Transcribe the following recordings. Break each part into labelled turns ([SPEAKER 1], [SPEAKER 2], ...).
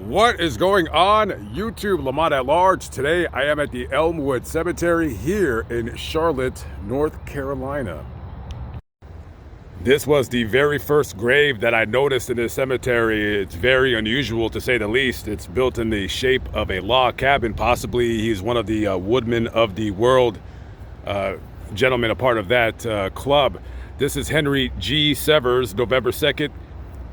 [SPEAKER 1] What is going on, YouTube? Lamont at large. Today I am at the Elmwood Cemetery here in Charlotte, North Carolina. This was the very first grave that I noticed in this cemetery. It's very unusual, to say the least. It's built in the shape of a log cabin. Possibly he's one of the woodmen of the world, gentlemen, a part of that club. This is Henry G. Severs, November 2nd,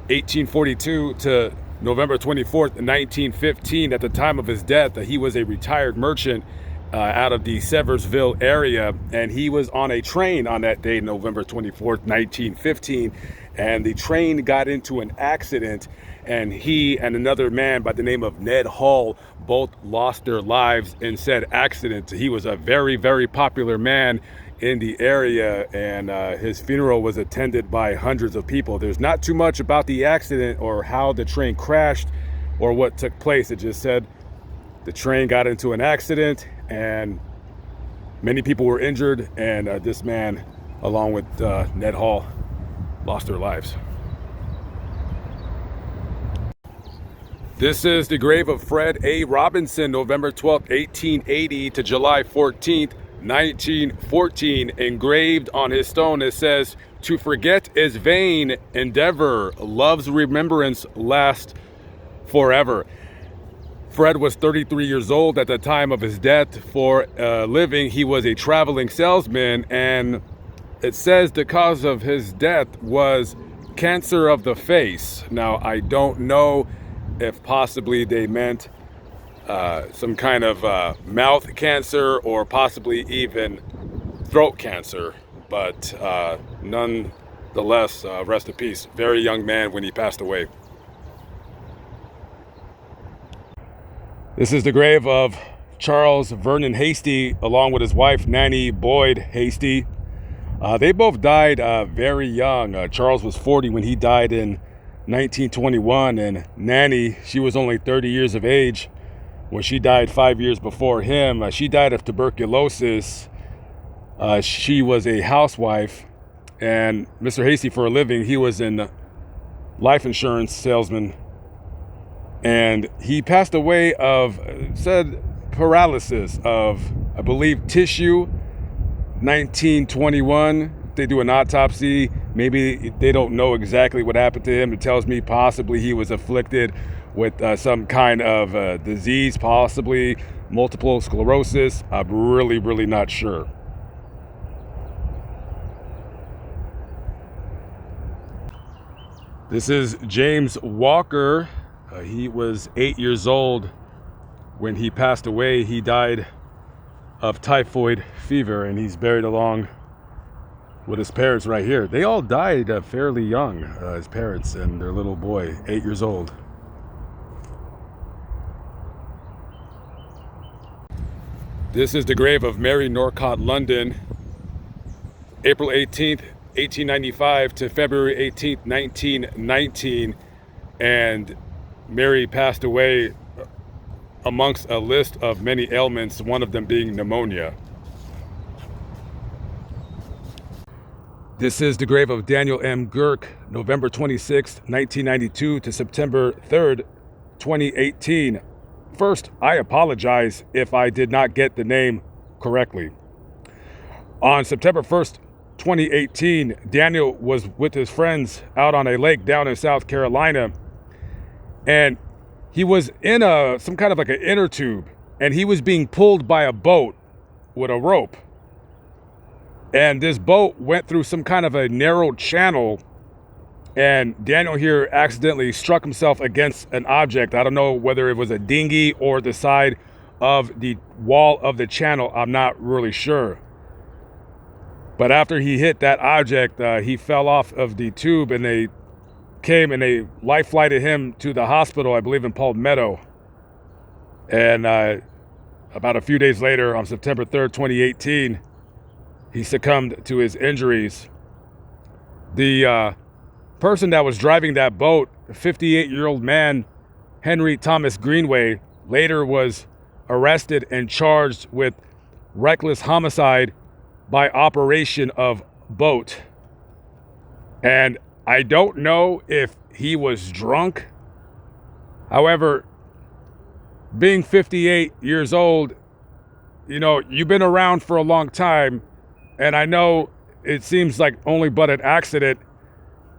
[SPEAKER 1] 1842 to November 24th, 1915. At the time of his death, he was a retired merchant out of the Seversville area, and he was on a train on that day, November 24th, 1915, and the train got into an accident, and he and another man by the name of Ned Hall both lost their lives in said accident. He was a very, very popular man in the area, and his funeral was attended by hundreds of people. There's not too much about the accident or how the train crashed or what took place. It just said the train got into an accident and many people were injured, and this man, along with Ned Hall, lost their lives. This is the grave of Fred A. Robinson, November 12th, 1880 to July 14th, 1914. Engraved on his stone, it says, "To forget is vain endeavor, love's remembrance lasts forever." Fred was 33 years old at the time of his death. For a living, he was a traveling salesman, and it says the cause of his death was cancer of the face. Now, I don't know if possibly they meant some kind of mouth cancer or possibly even throat cancer, but nonetheless, rest in peace. Very young man when he passed away. This is the grave of Charles Vernon Hasty, along with his wife Nanny Boyd Hasty. They both died very young. Charles was 40 when he died in 1921, and Nanny, she was only 30 years of age when she died 5 years before him. She died of tuberculosis. She was a housewife, and Mr. Hasty, for a living, he was in life insurance salesman, and he passed away of said paralysis of, I believe, tissue. 1921. They do an autopsy. Maybe they don't know exactly what happened to him. It tells me possibly he was afflicted with some kind of disease, possibly multiple sclerosis. I'm really not sure. This is James Walker. He was 8 years old when he passed away. He died of typhoid fever, and he's buried along with his parents right here. They all died fairly young, his parents and their little boy, 8 years old. This is the grave of Mary Norcott London, April 18th, 1895 to February 18th, 1919. And Mary passed away amongst a list of many ailments, one of them being pneumonia. This is the grave of Daniel M. Girk, November 26th, 1992 to September 3rd, 2018. First, I apologize if I did not get the name correctly. On September 1st, 2018, Daniel was with his friends out on a lake down in South Carolina, and he was in some kind of like an inner tube, and he was being pulled by a boat with a rope. And this boat went through some kind of a narrow channel, and Daniel here accidentally struck himself against an object. I don't know whether it was a dinghy or the side of the wall of the channel. I'm not really sure. But after he hit that object, he fell off of the tube, and they came and they life flighted him to the hospital, I believe in Palmetto. And about a few days later, on September 3rd, 2018, he succumbed to his injuries. The person that was driving that boat, a 58-year-old man, Henry Thomas Greenway, later was arrested and charged with reckless homicide by operation of boat. And I don't know if he was drunk. However, being 58 years old, you know, you've been around for a long time, and I know it seems like only but an accident.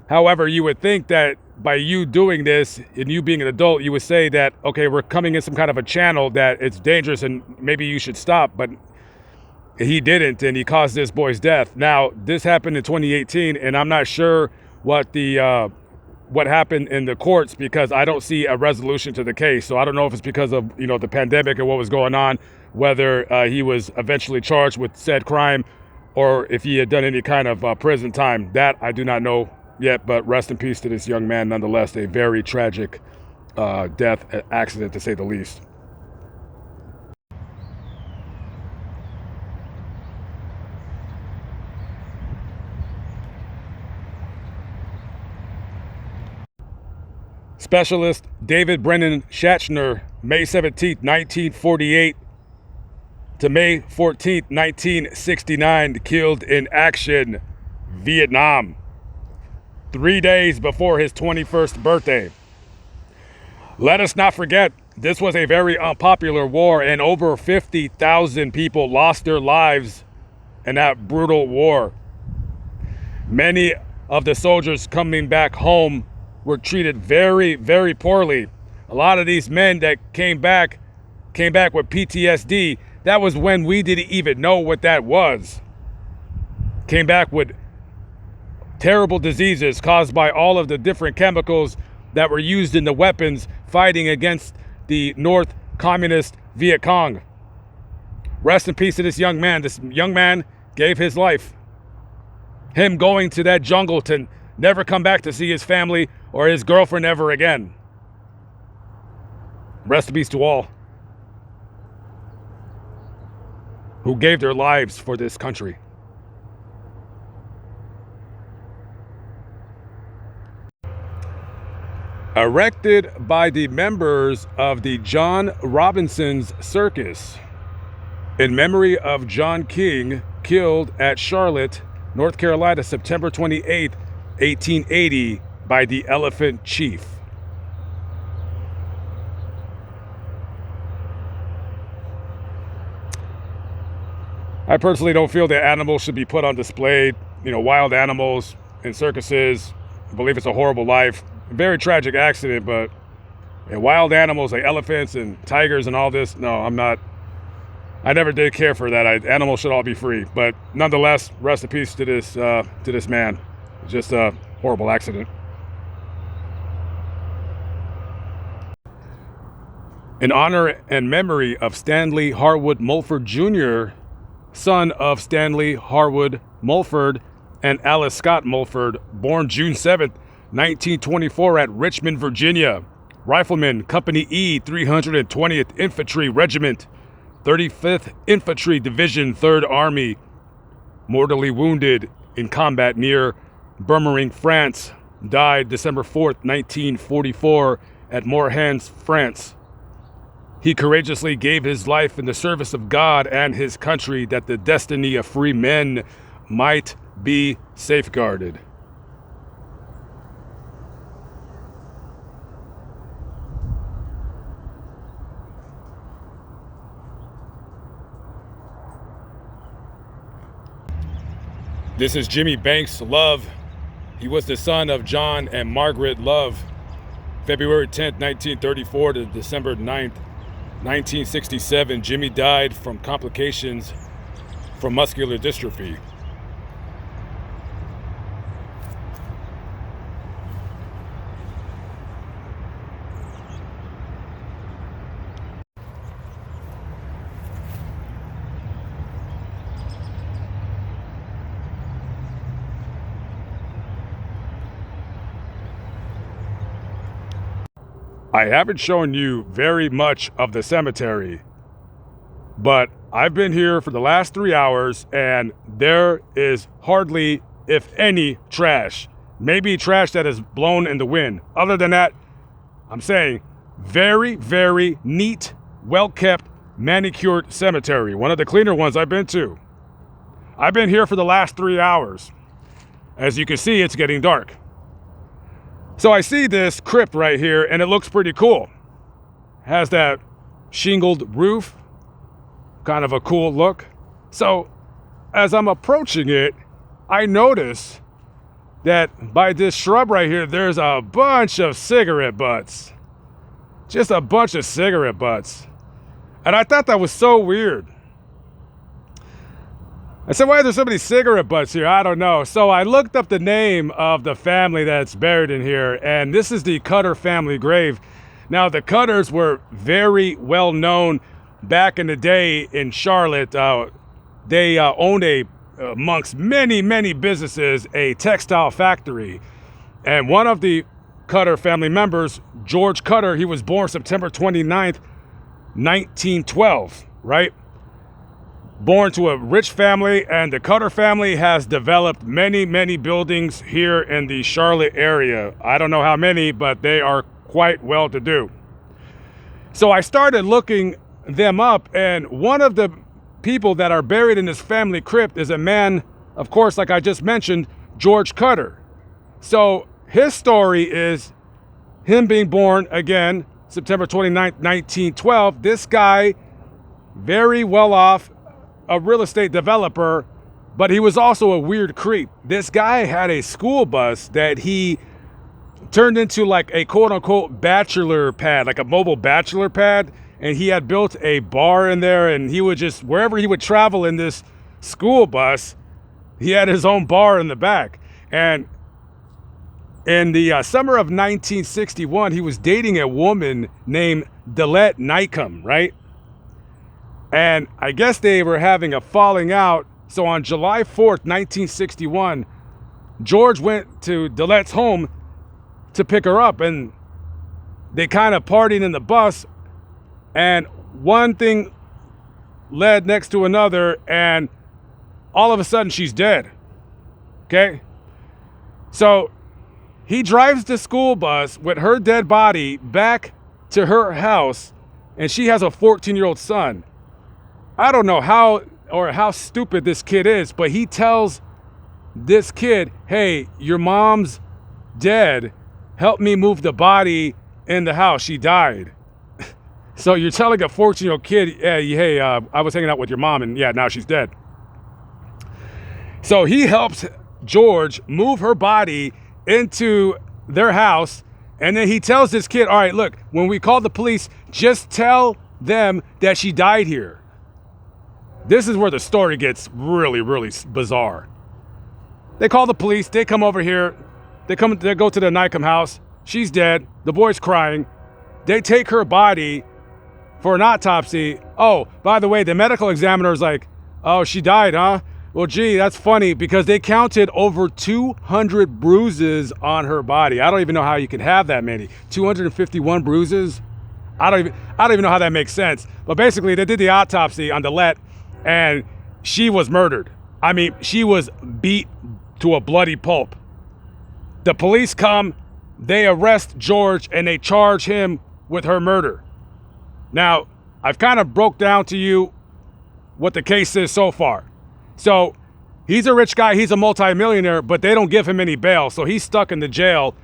[SPEAKER 1] However, you would think that by you doing this and you being an adult, you would say that, okay, we're coming in some kind of a channel that it's dangerous and maybe you should stop, but he didn't, and he caused this boy's death. Now, this happened in 2018, and I'm not sure what happened in the courts because I don't see a resolution to the case. So I don't know if it's because of, you know, the pandemic and what was going on, whether he was eventually charged with said crime or if he had done any kind of prison time. That I do not know yet, but rest in peace to this young man nonetheless. A very tragic death, accident to say the least. Specialist David Brennan Shatner, May 17, 1948 to May 14, 1969, killed in action, Vietnam, 3 days before his 21st birthday. Let us not forget, this was a very unpopular war, and over 50,000 people lost their lives in that brutal war. Many of the soldiers coming back home were treated very, very poorly. A lot of these men that came back with PTSD. That was when we didn't even know what that was. Came back with terrible diseases caused by all of the different chemicals that were used in the weapons fighting against the North Communist Viet Cong. Rest in peace to this young man. This young man gave his life. Him going to that jungle to never come back to see his family or his girlfriend ever again. Rest in peace to all who gave their lives for this country. Erected by the members of the John Robinson's Circus in memory of John King, killed at Charlotte, North Carolina, September 28, 1880, by the Elephant Chief. I personally don't feel that animals should be put on display. You know, wild animals in circuses. I believe it's a horrible life. A very tragic accident, but wild animals like elephants and tigers and all this, no, I never did care for that. Animals should all be free. But nonetheless, rest in peace to this man. Just a horrible accident. In honor and memory of Stanley Harwood Mulford Jr., son of Stanley Harwood Mulford and Alice Scott Mulford, born June 7th, 1924 at Richmond, Virginia. Rifleman, Company E, 320th Infantry Regiment, 35th Infantry Division, 3rd Army. Mortally wounded in combat near Bermering, France. Died December 4th, 1944 at Morhans, France. He courageously gave his life in the service of God and his country that the destiny of free men might be safeguarded. This is Jimmy Banks Love. He was the son of John and Margaret Love. February 10th, 1934 to December 9th, 1967, Jimmy died from complications from muscular dystrophy. I haven't shown you very much of the cemetery, but I've been here for the last 3 hours and there is hardly, if any, trash. Maybe trash that is blown in the wind. Other than that, I'm saying very, very neat, well-kept, manicured cemetery. One of the cleaner ones I've been to. I've been here for the last 3 hours. As you can see, it's getting dark. So I see this crypt right here and it looks pretty cool. Has that shingled roof, kind of a cool look. So as I'm approaching it, I notice that by this shrub right here, there's a bunch of cigarette butts. Just a bunch of cigarette butts. And I thought that was so weird. I said, why are there so many cigarette butts here? I don't know. So I looked up the name of the family that's buried in here, and this is the Cutter family grave. Now, the Cutters were very well known back in the day in Charlotte. They owned amongst many, many businesses, a textile factory. And one of the Cutter family members, George Cutter, he was born September 29th, 1912, right? Born to a rich family, and the Cutter family has developed many, many buildings here in the Charlotte area. I don't know how many, but they are quite well to do. So I started looking them up, and one of the people that are buried in this family crypt is a man, of course, like I just mentioned, George Cutter. So his story is him being born, again, September 29th, 1912. This guy, very well off, a real estate developer, but he was also a weird creep. This guy had a school bus that he turned into like a quote-unquote bachelor pad, like a mobile bachelor pad, and he had built a bar in there, and he would just, wherever he would travel in this school bus, he had his own bar in the back. And in the summer of 1961, he was dating a woman named Delette Nycombe, right? And I guess they were having a falling out. So on July 4th, 1961, George went to Delette's home to pick her up, and they kind of partied in the bus, and one thing led next to another, and all of a sudden she's dead. Okay? So he drives the school bus with her dead body back to her house, and she has a 14-year-old son. I don't know how stupid this kid is, but he tells this kid, hey, your mom's dead. Help me move the body in the house. She died. So you're telling a 14-year-old kid, hey, I was hanging out with your mom, and yeah, now she's dead. So he helps George move her body into their house, and then he tells this kid, all right, look, when we call the police, just tell them that she died here. This is where the story gets really, really bizarre. They call the police. They come over here. They go to the Nycombe house. She's dead. The boy's crying. They take her body for an autopsy. Oh, by the way, the medical examiner's like, oh, she died, huh? Well, gee, that's funny, because they counted over 200 bruises on her body. I don't even know how you can have that many. 251 bruises? I don't even know how that makes sense. But basically, they did the autopsy on Delette, and she was murdered. I mean, she was beat to a bloody pulp. The police come, they arrest George, and they charge him with her murder. Now, I've kind of broke down to you what the case is so far. So, he's a rich guy, he's a multimillionaire, but they don't give him any bail, so he's stuck in the jail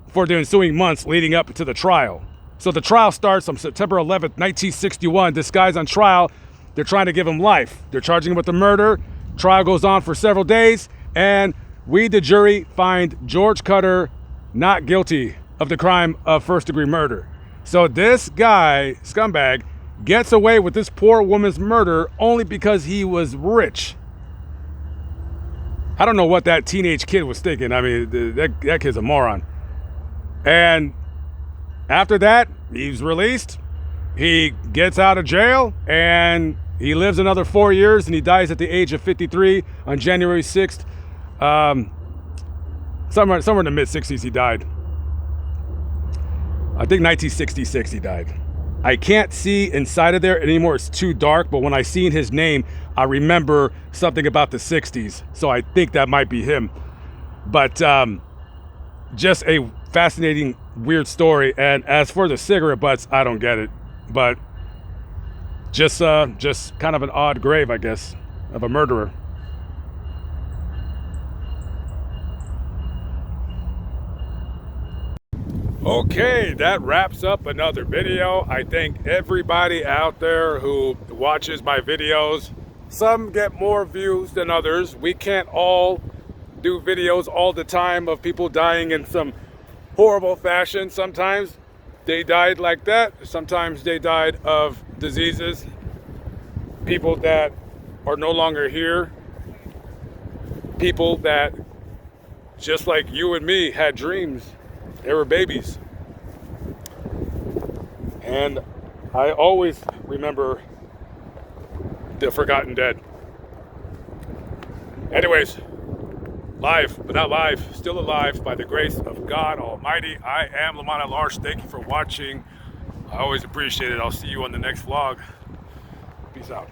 [SPEAKER 1] for the ensuing months leading up to the trial. So the trial starts on September 11th, 1961. This guy's on trial. They're trying to give him life. They're charging him with the murder. Trial goes on for several days, and we, the jury, find George Cutter not guilty of the crime of first-degree murder. So this guy, scumbag, gets away with this poor woman's murder only because he was rich. I don't know what that teenage kid was thinking. I mean, that kid's a moron. And after that, he's released. He gets out of jail, and he lives another 4 years, and he dies at the age of 53 on January 6th. Somewhere in the mid-60s he died. I think 1966 he died. I can't see inside of there anymore. It's too dark, but when I seen his name, I remember something about the 60s. So I think that might be him. But just a fascinating, weird story. And as for the cigarette butts, I don't get it. But just kind of an odd grave, I guess, of a murderer. Okay, that wraps up another video. I thank everybody out there who watches my videos. Some get more views than others. We can't all do videos all the time of people dying in some horrible fashion. Sometimes they died like that. Sometimes they died of diseases. People that are no longer here. People that, just like you and me, had dreams. They were babies. And I always remember the forgotten dead. Anyways, live, but not live, still alive by the grace of God Almighty. I am Lamont at Large. Thank you for watching. I always appreciate it. I'll see you on the next vlog. Peace out.